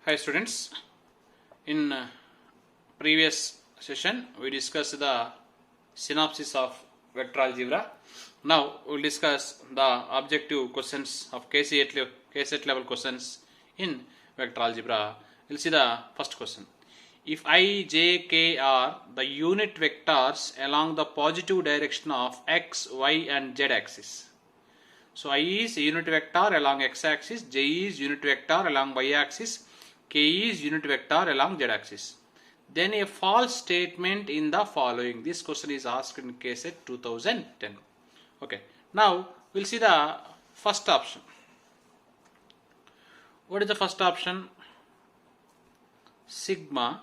Hi students, in previous session we discussed the synopsis of vector algebra. Now we will discuss the objective questions of KCET level questions in vector algebra. We will see the first question. If I, j, k are the unit vectors along the positive direction of x, y and z axis. So I is a unit vector along x axis, j is unit vector along y axis, k is unit vector along z axis. Then a false statement in the following. This question is asked in KCET 2010. Okay. Now we'll see the first option. What is the first option? Sigma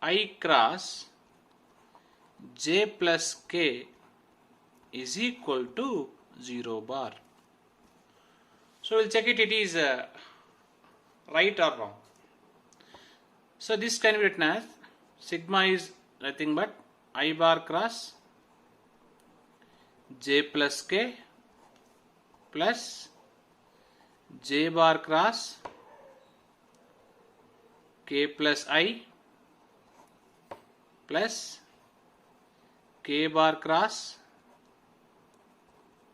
I cross j plus k is equal to 0 bar. So we'll check it is right or wrong. So this can be written as sigma is nothing but I bar cross j plus k plus j bar cross k plus I plus k bar cross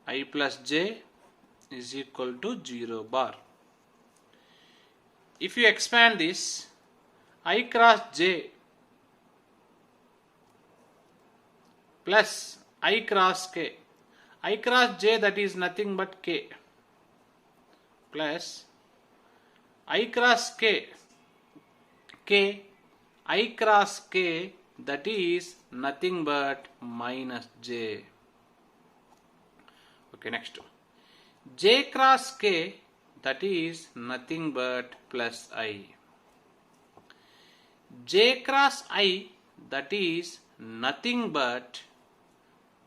I plus j is equal to 0 bar. If you expand this, I cross j plus I cross k, I cross j that is nothing but k plus I cross k, I cross k that is nothing but minus j. Okay, next j cross k that is nothing but plus I. J cross I that is nothing but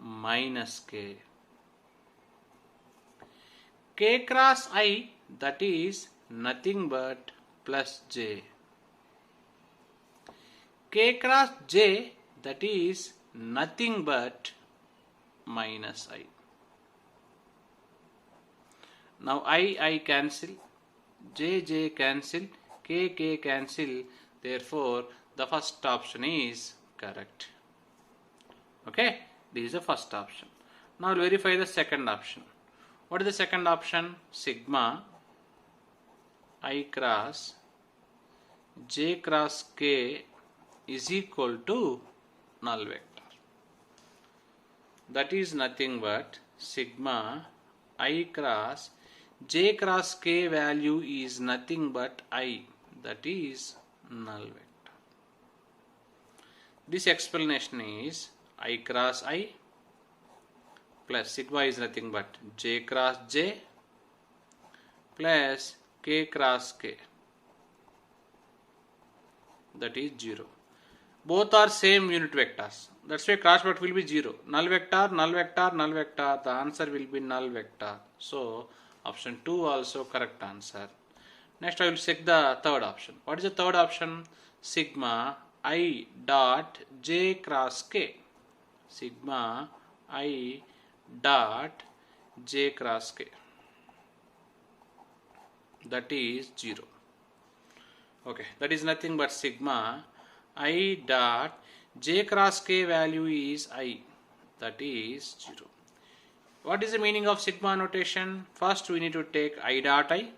minus k. K cross I that is nothing but plus j. K cross j that is nothing but minus I. Now I cancel, j cancel, k cancel. Therefore, the first option is correct. Okay, this is the first option. Now we'll verify the second option. What is the second option? Sigma I cross j cross k is equal to null vector. That is nothing but sigma I cross j cross k value is nothing but I, that is null vector. This explanation is I cross I plus sigma is nothing but j cross j plus k cross k, that is 0. Both are same unit vectors. That's why cross product will be 0. Null vector, null vector, null vector. The answer will be null vector. So option 2 also correct answer. Next I will check the third option. What is the third option? Sigma I dot j cross k. Sigma I dot j cross k. That is 0. Okay, that is nothing but sigma I dot j cross k value is I, that is 0. What is the meaning of sigma notation? First we need to take I dot I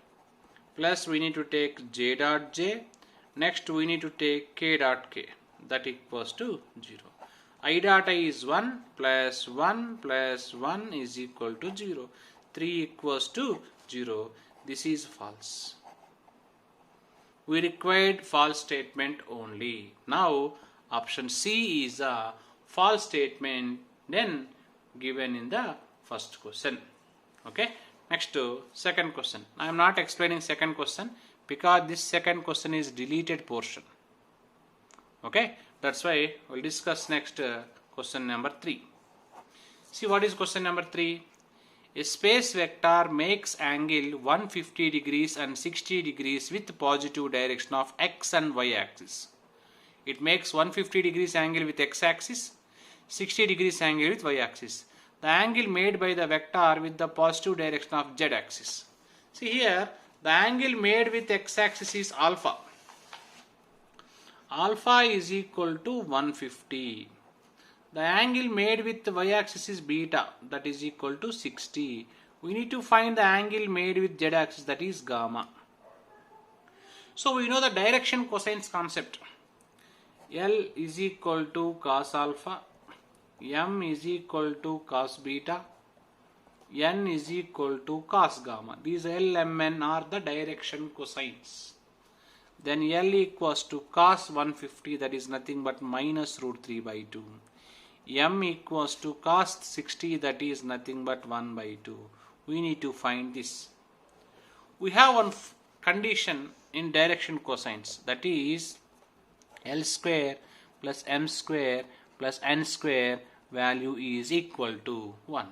plus we need to take j dot j. Next we need to take k dot k, that equals to 0. I dot I is 1 plus 1 plus 1 is equal to 0. 3 equals to 0. This is false. We required false statement only. Now option C is a false statement then given in the first question. Okay. Next to second question. I am not explaining second question because this second question is deleted portion. Okay. That's why we'll discuss next question number 3. See what is question number 3. A space vector makes angle 150 degrees and 60 degrees with positive direction of x and y axis. It makes 150 degrees angle with x axis, 60 degrees angle with y axis. The angle made by the vector with the positive direction of z axis. See here The angle made with x-axis is alpha. Alpha is equal to 150. The angle made with the y-axis is beta, that is equal to 60. We need to find the angle made with z-axis, that is gamma. So we know the direction cosines concept. L is equal to cos alpha, M is equal to cos beta, N is equal to cos gamma. These L, M, N are the direction cosines. Then L equals to cos 150, that is nothing but minus root 3 by 2. M equals to cos 60, that is nothing but 1 by 2. We need to find this. We have one condition in direction cosines, that is L square plus M square plus N square value is equal to 1.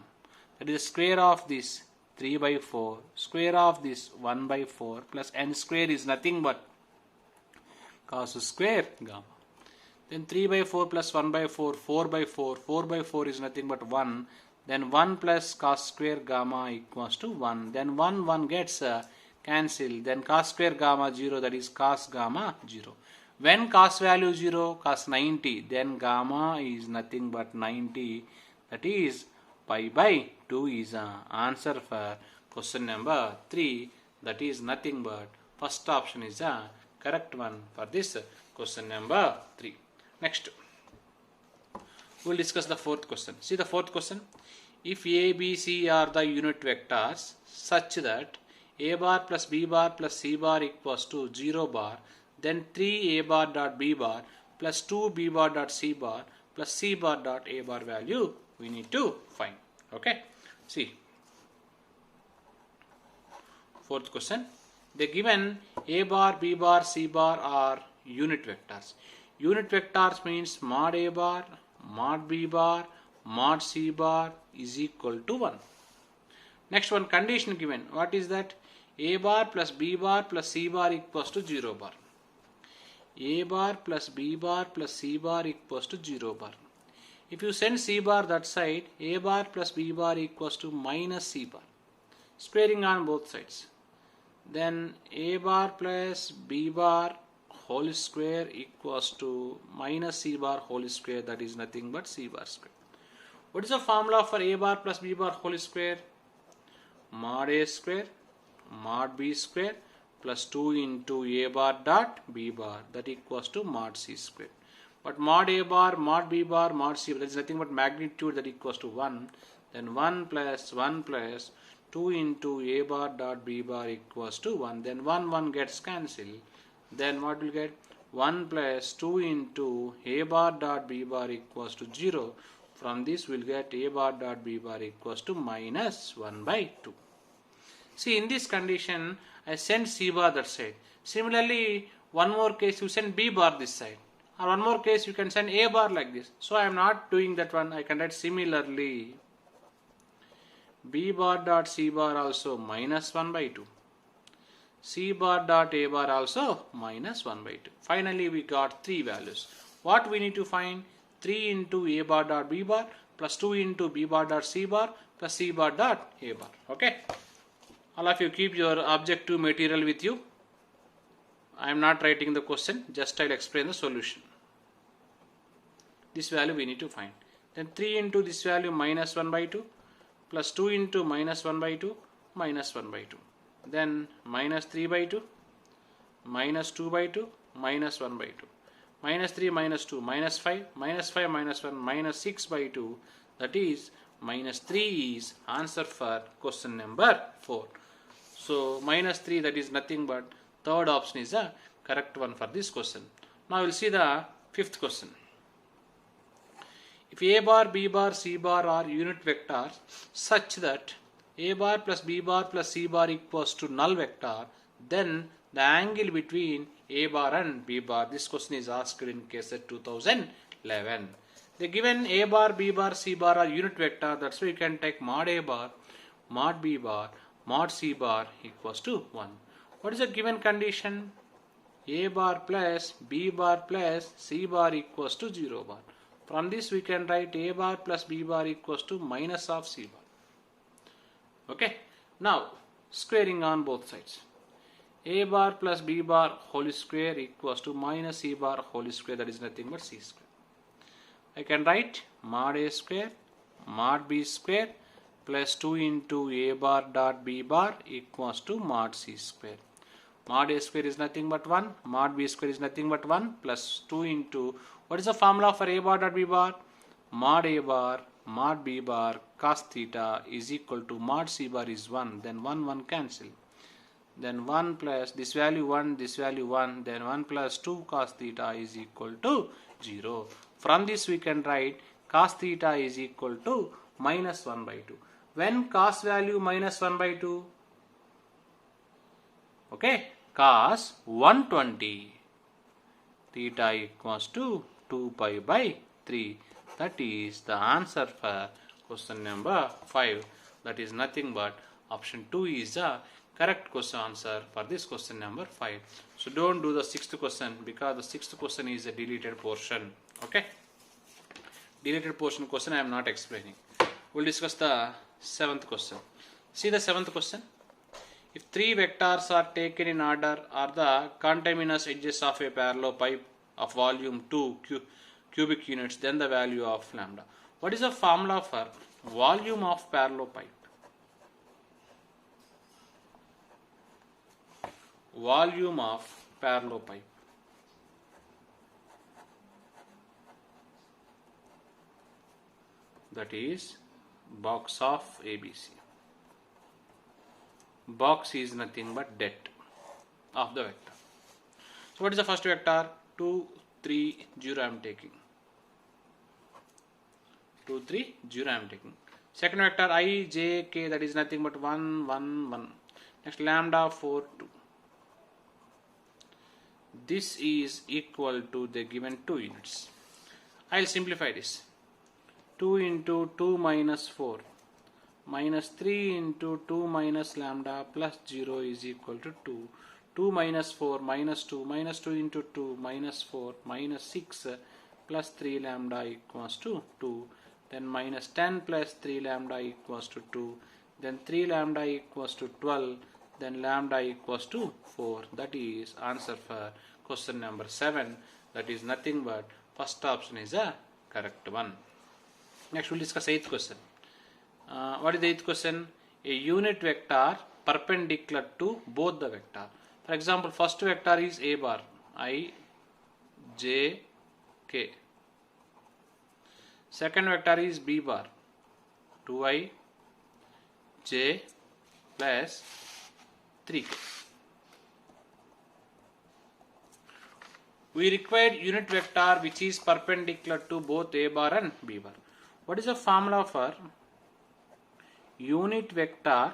That is the square of this 3 by 4, square of this 1 by 4 plus N square is nothing but cos square gamma. Then 3 by 4 plus 1 by 4, 4 by 4, 4 by 4 is nothing but 1. Then 1 plus cos square gamma equals to 1. Then 1 gets cancelled. Then cos square gamma 0, that is cos gamma 0. When cos value 0, cos 90, then gamma is nothing but 90. That is pi by 2 is the answer for question number 3. That is nothing but first option is the correct one for this question number 3. Next, we will discuss the fourth question. See the fourth question. If A, B, C are the unit vectors such that A bar plus B bar plus C bar equals to 0 bar, then 3 A bar dot B bar plus 2 B bar dot C bar plus C bar dot A bar value we need to find. Okay. See. Fourth question. The given A bar, B bar, C bar are unit vectors. Unit vectors means mod A bar, mod B bar, mod C bar is equal to 1. Next one, condition given. What is that? A bar plus B bar plus C bar equals to 0 bar. A bar plus B bar plus C bar equals to 0 bar. If you send C bar that side, A bar plus B bar equals to minus C bar. Squaring on both sides. Then A bar plus B bar whole square equals to minus C bar whole square, that is nothing but C bar square. What is the formula for A bar plus B bar whole square? Mod A square mod B square plus 2 into A bar dot B bar, that equals to mod C square. But mod A bar, mod B bar, mod C bar, that is nothing but magnitude, that equals to 1. Then 1 plus 2 into A bar dot B bar equals to 1. Then 1 gets cancelled. Then what will get? 1 plus 2 into A bar dot B bar equals to 0. From this we'll get A bar dot B bar equals to minus 1 by 2. See, in this condition I send C bar that side. Similarly, one more case you send B bar this side. Or one more case you can send A bar like this. So I am not doing that one. I can write similarly B bar dot C bar also minus 1 by 2. C bar dot A bar also minus 1 by 2. Finally we got 3 values. What we need to find? 3 into A bar dot B bar plus 2 into B bar dot C bar plus C bar dot A bar. Okay. All of you keep your objective material with you. I am not writing the question, just I'll explain the solution. This value we need to find. Then 3 into this value minus 1 by 2 plus 2 into minus 1 by 2 minus 1 by 2. Then minus 3 by 2 minus 2 by 2 minus 1 by 2. Minus 3 minus 2 minus 5 minus 5 minus 1 minus 6 by 2. That is minus 3 is answer for question number 4. So minus 3, that is nothing but third option is the correct one for this question. Now we'll see the fifth question. If A bar, B bar, C bar are unit vectors such that A bar plus B bar plus C bar equals to null vector, then the angle between A bar and B bar. This question is asked in KSET 2011. The given A bar, B bar, C bar are unit vector. That's why you can take mod A bar, mod B bar, mod C bar equals to 1. What is the given condition? A bar plus B bar plus C bar equals to 0 bar. From this we can write A bar plus B bar equals to minus of C bar. Okay. Now squaring on both sides. A bar plus B bar whole square equals to minus C bar whole square, that is nothing but C square. I can write mod A square mod B square plus 2 into A bar dot B bar equals to mod C square. Mod A square is nothing but 1, mod B square is nothing but 1 plus 2 into, what is the formula for A bar dot B bar? Mod A bar mod B bar cos theta is equal to mod C bar is 1, then 1 cancel. Then 1 plus this value 1, this value 1, then 1 plus 2 cos theta is equal to 0. From this we can write cos theta is equal to minus 1 by 2. When cos value minus 1 by 2? Okay, cos 120 theta equals to 2 pi by 3. That is the answer for question number 5. That is nothing but option 2 is the correct question answer for this question number 5. So don't do the sixth question because the sixth question is a deleted portion. Okay, deleted portion question I am not explaining. We'll discuss the seventh question. See the seventh question. If three vectors are taken in order are the conterminous edges of a parallel pipe of volume 2 cubic units, then the value of lambda. What is the formula for volume of parallel pipe? Volume of parallel pipe. That is box of ABC. Box is nothing but det of the vector. So what is the first vector? 2, 3, 0 I am taking. 2, 3, 0 I am taking. Second vector I, j, k, that is nothing but 1, 1, 1. Next lambda 4, 2. This is equal to the given 2 units. I will simplify this. 2 into 2 minus 4 minus 3 into 2 minus lambda plus 0 is equal to 2. 2 minus 4 minus 2 minus 2 into 2 minus 4 minus 6 plus 3 lambda equals to 2. Then minus 10 plus 3 lambda equals to 2. Then 3 lambda equals to 12. Then lambda equals to 4. That is answer for question number 7. That is nothing but first option is a correct one. Next we'll discuss 8th question. What is the 8th question? A unit vector perpendicular to both the vector. For example, first vector is A bar, I, j, k. Second vector is B bar, 2i, j plus 3k. We require unit vector which is perpendicular to both A bar and B bar. What is the formula for unit vector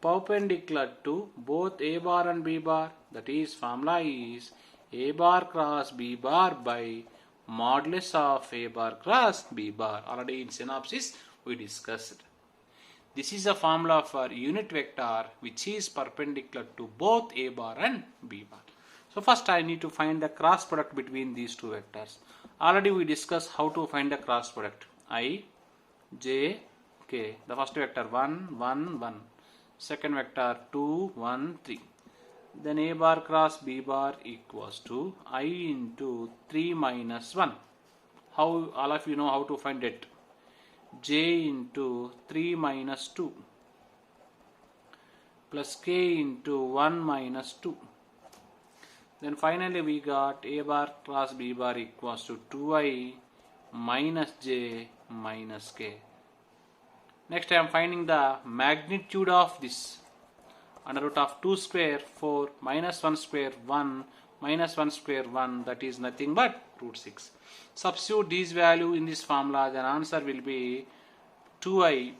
perpendicular to both A bar and B bar? That is formula is A bar cross B bar by modulus of A bar cross B bar. Already in synopsis we discussed. This is a formula for unit vector which is perpendicular to both A bar and B bar. So first I need to find the cross product between these two vectors. Already we discussed how to find the cross product. I, j, k. The first vector 1, 1, 1. Second vector 2, 1, 3. Then A bar cross B bar equals to I into 3 minus 1. How all of you know how to find it? J into 3 minus 2 plus k into 1 minus 2. Then finally we got A bar cross B bar equals to 2i minus j minus k. Next I am finding the magnitude of this. Under root of 2 square 4 minus 1 square 1 minus 1 square 1, that is nothing but root 6. Substitute these value in this formula, then answer will be 2i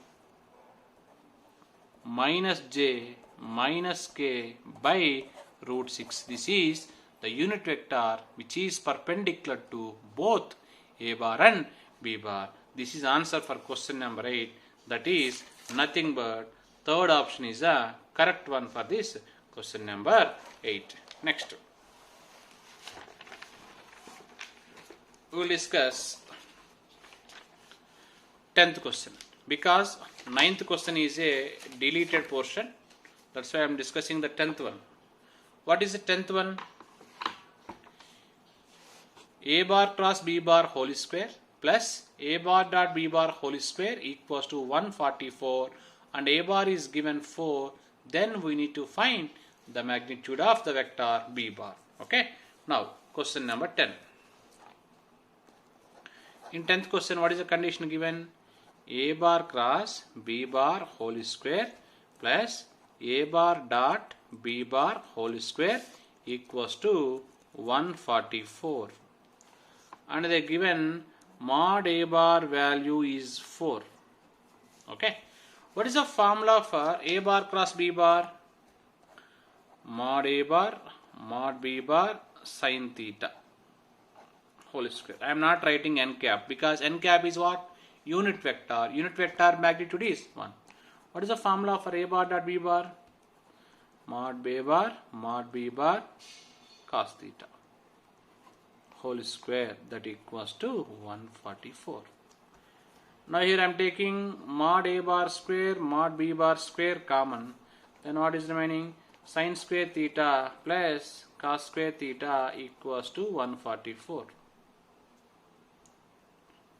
minus j minus k by root 6. This is the unit vector which is perpendicular to both A bar and B bar. This is answer for question number 8. That is nothing but third option is the correct one for this question number 8. Next we will discuss 10th question. Because 9th question is a deleted portion, That's why I am discussing the 10th one. What is the 10th one? A bar cross B bar whole square plus A bar dot B bar whole square equals to 144, and A bar is given 4. Then we need to find the magnitude of the vector B bar. Okay. Now question number 10. In 10th question, what is the condition given? A bar cross B bar whole square plus A bar dot B bar whole square equals to 144. And they given mod A bar value is 4. Okay. What is the formula for A bar cross B bar? Mod A bar mod B bar sin theta whole square. I am not writing n cap because n cap is what? Unit vector. Unit vector magnitude is 1. What is the formula for A bar dot B bar? Mod B bar cos theta whole square, that equals to 144. Now here I am taking mod A bar square mod B bar square common. Then what is remaining? Sin square theta plus cos square theta equals to 144.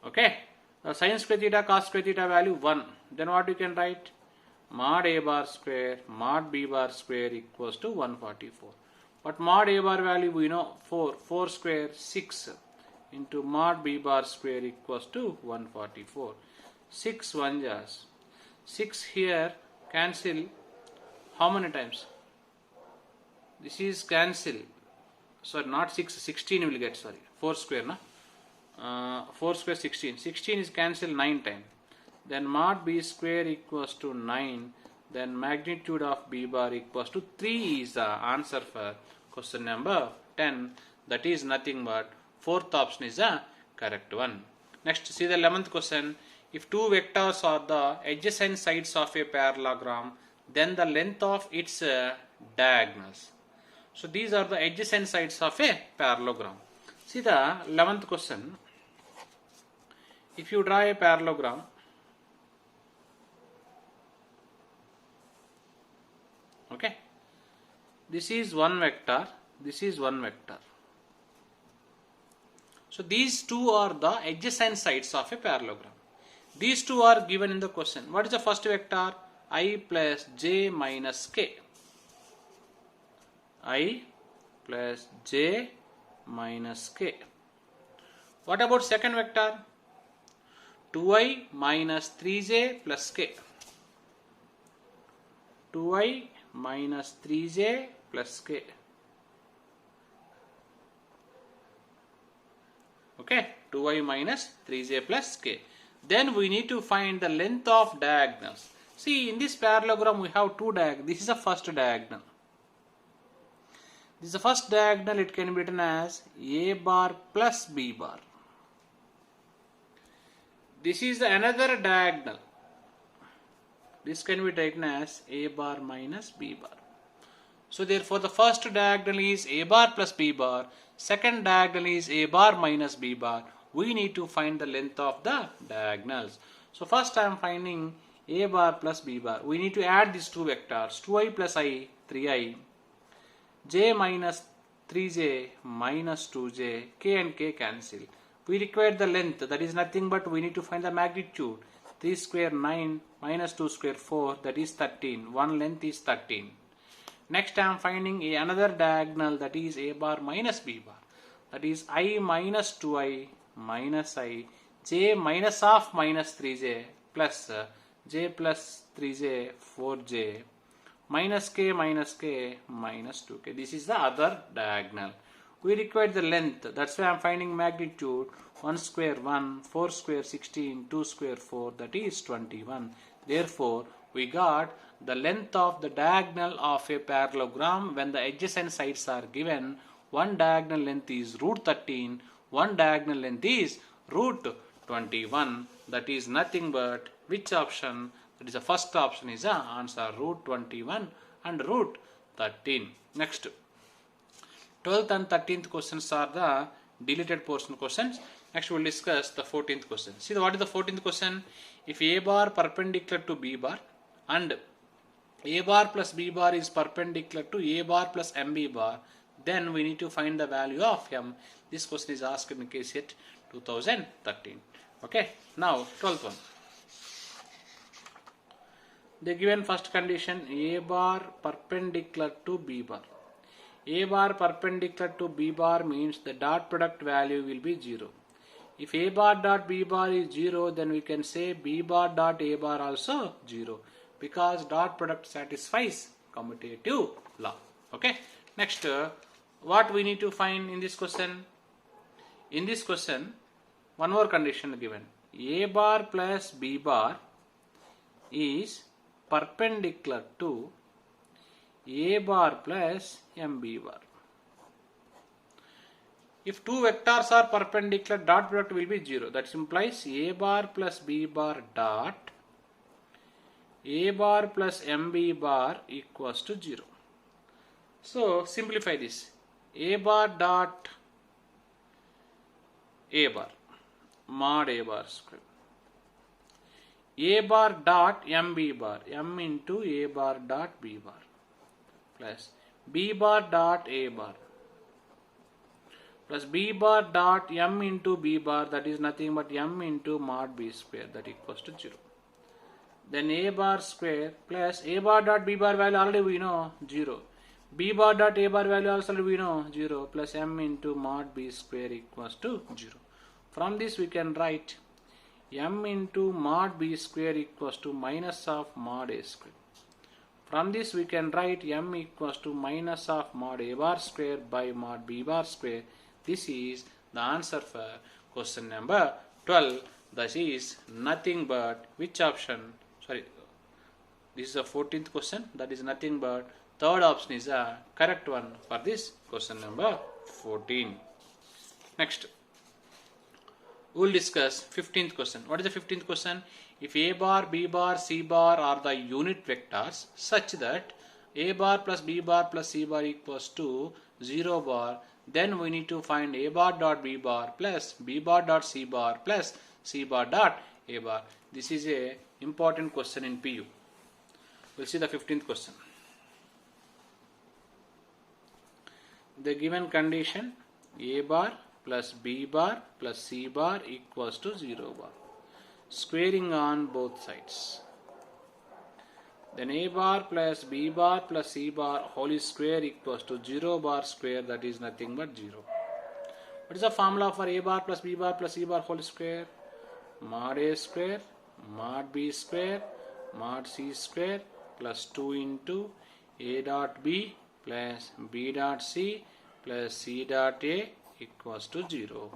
Okay. The sin square theta cos square theta value 1. Then what you can write? Mod A bar square mod B bar square equals to 144. But mod A bar value we know 4. 4 square 6 into mod B bar square equals to 144. 6 1 jars. 6 here cancel how many times? This is cancel. Sorry, not 6, 16 will get, sorry. 4 square, na? 4 square 16. 16 is cancelled 9 times. Then mod B square equals to 9. Then magnitude of B bar equals to 3 is the answer for question number 10. That is nothing but 4th option is the correct one. Next, see the 11th question. If two vectors are the adjacent sides of a parallelogram, then the length of its diagonals. So these are the adjacent sides of a parallelogram. See the 11th question. If you draw a parallelogram, okay, this is one vector, this is one vector. So these two are the adjacent sides of a parallelogram. These two are given in the question. What is the first vector? I plus j minus k. I plus j minus k. What about second vector? 2i minus 3j plus k. 2i minus 3j plus k. Okay, 2i minus 3j plus k. Then we need to find the length of diagonals. See, in this parallelogram we have two diagonals. This is the first diagonal. This is the first diagonal. It can be written as A bar plus B bar. This is another diagonal. This can be written as A bar minus B bar. So therefore the first diagonal is A bar plus B bar. Second diagonal is A bar minus B bar. We need to find the length of the diagonals. So first I am finding A bar plus B bar. We need to add these two vectors. 2i plus I, 3i. J minus 3j minus 2j. K and k cancel. We require the length. That is nothing but we need to find the magnitude. 3 square 9 minus 2 square 4. That is 13. One length is 13. Next I am finding another diagonal, that is A bar minus B bar. That is I minus 2i minus I, j minus of minus 3j plus j plus 3j 4j minus k minus 2k. This is the other diagonal. We require the length. That's why I am finding magnitude. 1 square 1, 4 square 16, 2 square 4, that is 21. Therefore, we got the length of the diagonal of a parallelogram when the adjacent sides are given. One diagonal length is root 13, one diagonal length is root 21. That is nothing but which option? That is the first option is the answer, root 21 and root 13. Next, 12th and 13th questions are the deleted portion questions. Next we will discuss the 14th question. See what is the 14th question? If A bar perpendicular to B bar and A bar plus B bar is perpendicular to A bar plus MB bar, then we need to find the value of M. This question is asked in KCET 2013. Okay, now 12th one. The given first condition, A bar perpendicular to B bar. A bar perpendicular to B bar means the dot product value will be 0. If A bar dot B bar is 0, then we can say B bar dot A bar also 0, because dot product satisfies commutative law. Okay. Next, what we need to find in this question? In this question, one more condition given. A bar plus B bar is perpendicular to A bar plus MB bar. If two vectors are perpendicular, dot product will be 0. That implies A bar plus B bar dot A bar plus MB bar equals to 0. So simplify this. A bar dot A bar mod A bar square. A bar dot MB bar, M into A bar dot B bar, plus B bar dot A bar, plus B bar dot M into B bar, that is nothing but M into mod B square, that equals to 0. Then A bar square plus A bar dot B bar value already we know 0. B bar dot A bar value also we know 0, plus M into mod B square equals to 0. From this we can write M into mod B square equals to minus of mod A square. From this we can write M equals to minus of mod A bar square by mod B bar square. This is the answer for question number 12. That is nothing but which option? Sorry, this is the 14th question. That is nothing but third option is a correct one for this question number 14. Next, we will discuss 15th question. What is the 15th question? If A bar, B bar, C bar are the unit vectors such that A bar plus B bar plus C bar equals to 0 bar, then we need to find A bar dot B bar plus B bar dot C bar plus C bar dot A bar. This is a important question in PU. We'll see the 15th question. The given condition, A bar plus B bar plus C bar equals to 0 bar. Squaring on both sides. Then A bar plus B bar plus C bar whole square equals to 0 bar square, that is nothing but 0. What is the formula for A bar plus B bar plus C bar whole square? Mod A square, mod B square, mod C square plus 2 into A dot B plus B dot C plus C dot A equals to 0.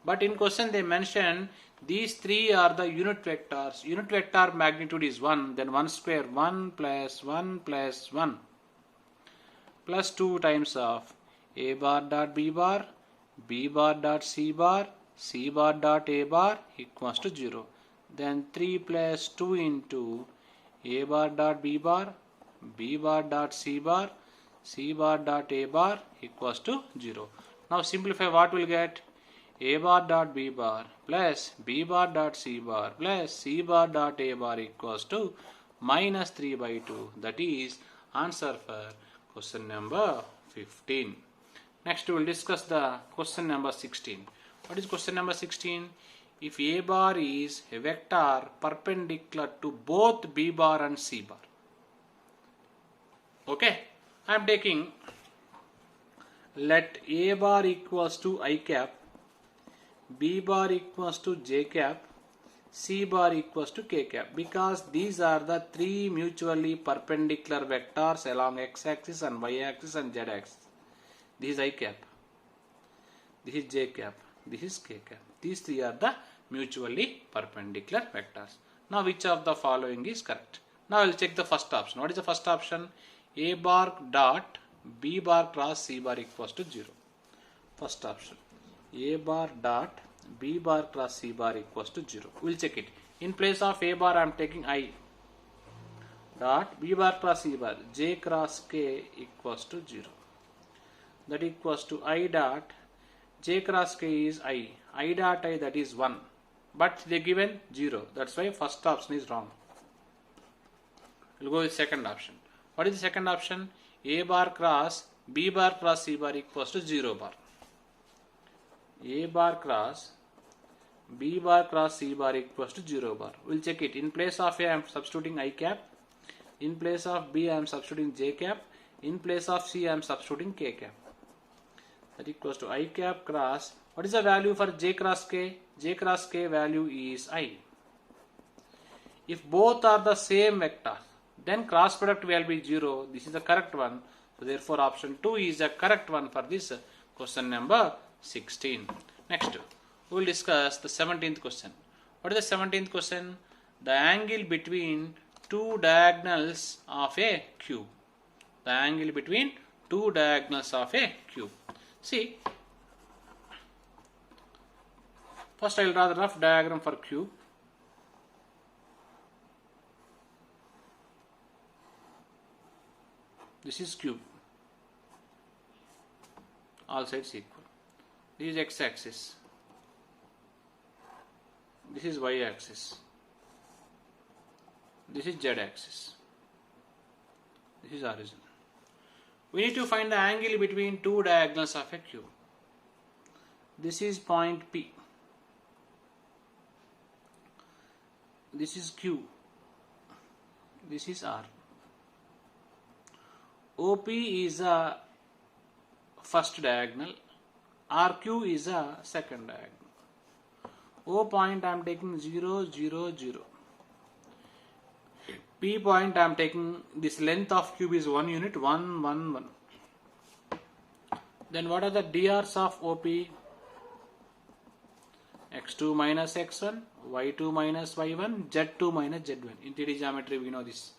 But in question they mention these three are the unit vectors. Unit vector magnitude is 1, then 1 square 1 plus 1 plus 1 plus 2 times of A bar dot B bar, B bar dot C bar, C bar dot A bar equals to 0. Then 3 plus 2 into A bar dot B bar, B bar dot C bar, C bar dot A bar equals to 0. Now simplify, what will get? A bar dot B bar plus B bar dot C bar plus C bar dot A bar equals to minus 3 by 2. That is answer for question number 15. Next we will discuss the question number 16. What is question number 16? If A bar is a vector perpendicular to both B bar and C bar. Okay, I am taking, let A bar equals to I cap, B bar equals to J cap, C bar equals to K cap, because these are the three mutually perpendicular vectors along X axis and Y axis and Z axis. This is I cap, this is J cap, this is K cap. These three are the mutually perpendicular vectors. Now which of the following is correct? Now I will check the first option. What is the first option? A bar dot B bar cross C bar equals to 0. First option. A bar dot B bar cross C bar equals to 0. We will check it. In place of A bar I am taking I dot B bar cross C bar, J cross K equals to 0. That equals to I dot J cross K is I dot I, that is 1. But they given 0. That's why first option is wrong. We'll go with second option. What is the second option? A bar cross B bar cross C bar equals to 0 bar. A bar cross B bar cross C bar equals to 0 bar. We'll check it. In place of A I am substituting I cap. In place of B I am substituting J cap. In place of C I am substituting K cap. That equals to I cap cross. What is the value for J cross K? J cross K value is I. If both are the same vector, then cross product will be 0. This is the correct one. So therefore option 2 is the correct one for this question number 16. Next, we will discuss the 17th question. What is the 17th question? The angle between two diagonals of a cube. The angle between two diagonals of a cube. See, first I will draw the rough diagram for cube. This is cube. All sides equal. This is x-axis. This is y-axis. This is z-axis. This is origin. We need to find the angle between two diagonals of a cube. This is point P. This is Q. This is R. OP is a first diagonal. RQ is a second diagonal. O point I am taking 0, 0, 0. P point I am taking, this length of cube is 1 unit, 1, 1, 1. Then what are the DRs of OP? x2 minus x1, y2 minus y1, z2 minus z1. In 3D geometry we know this.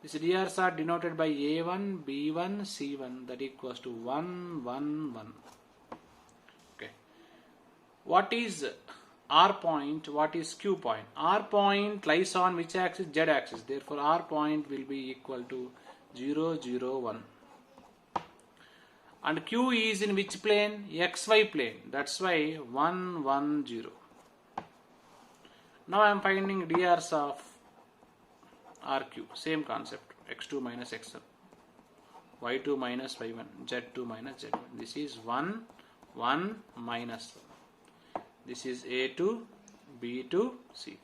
These DRs are denoted by A1, B1, C1, that equals to 1, 1, 1. Okay. What is R point? What is Q point? R point lies on which axis? Z axis. Therefore, R point will be equal to 0, 0, 1. And Q is in which plane? XY plane. That's why 1, 1, 0. Now I am finding DRs of RQ, same concept, x2 minus x1, y2 minus y1, z2 minus z1. This is 1, 1, minus 1. This is A2, B2, C2.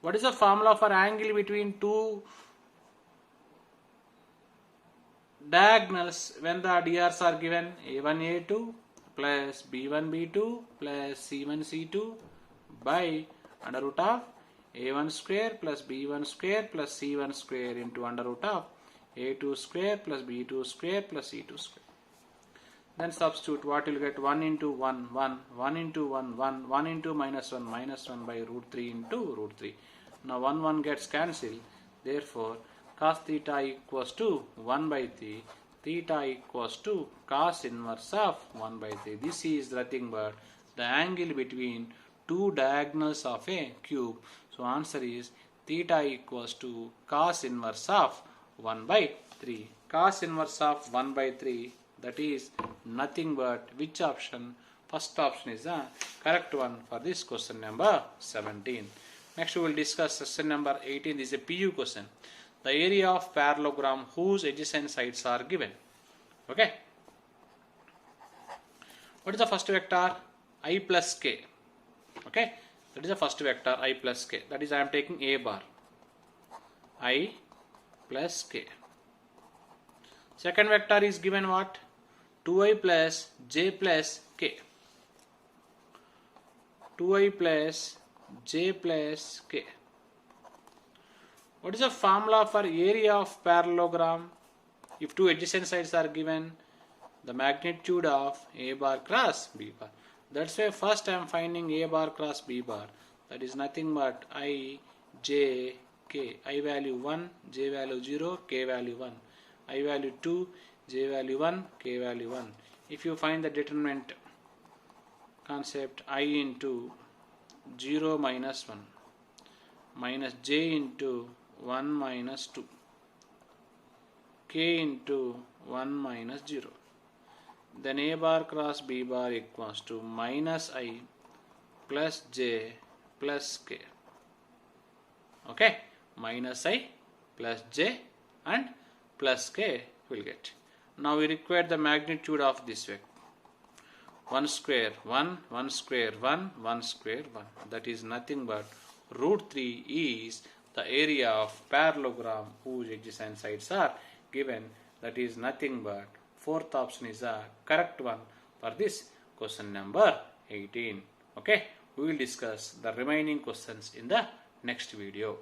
What is the formula for angle between two diagonals when the DRs are given? A1, A2 plus B1, B2 plus C1, C2 by under root of A1 square plus B1 square plus C1 square into under root of A2 square plus B2 square plus C2 square. Then substitute, what will get? 1 into 1, 1, 1 into 1, 1, 1 into minus 1 by root 3 into root 3. Now 1, 1 gets cancelled. Therefore, cos theta equals to 1 by 3. Theta equals to cos inverse of 1 by 3. This is nothing but the angle between two diagonals of a cube. So answer is theta equals to cos inverse of 1 by 3. Cos inverse of 1 by 3, that is nothing but which option? First option is the correct one for this question number 17. Next we will discuss question number 18. This is a PU question. The area of parallelogram whose adjacent sides are given. Okay. What is the first vector? I plus k. Okay. That is the first vector, I plus k. That is I am taking A bar. I plus k. Second vector is given what? 2i plus j plus k. 2i plus j plus k. What is the formula for area of parallelogram? If two adjacent sides are given, the magnitude of A bar cross B bar. That's why first I am finding A bar cross B bar. That is nothing but I, j, k. I value 1, j value 0, k value 1. I value 2, j value 1, k value 1. If you find the determinant concept, I into 0 minus 1 minus j into 1 minus 2, k into 1 minus 0. Then A bar cross B bar equals to minus I plus j plus k. Okay, minus I plus j and plus k will get. Now we require the magnitude of this vector. 1 square 1, 1 square 1, 1 square 1. That is nothing but root 3 is the area of parallelogram whose edges and sides are given. That is nothing but fourth option is the correct one for this question number 18. Okay, we will discuss the remaining questions in the next video.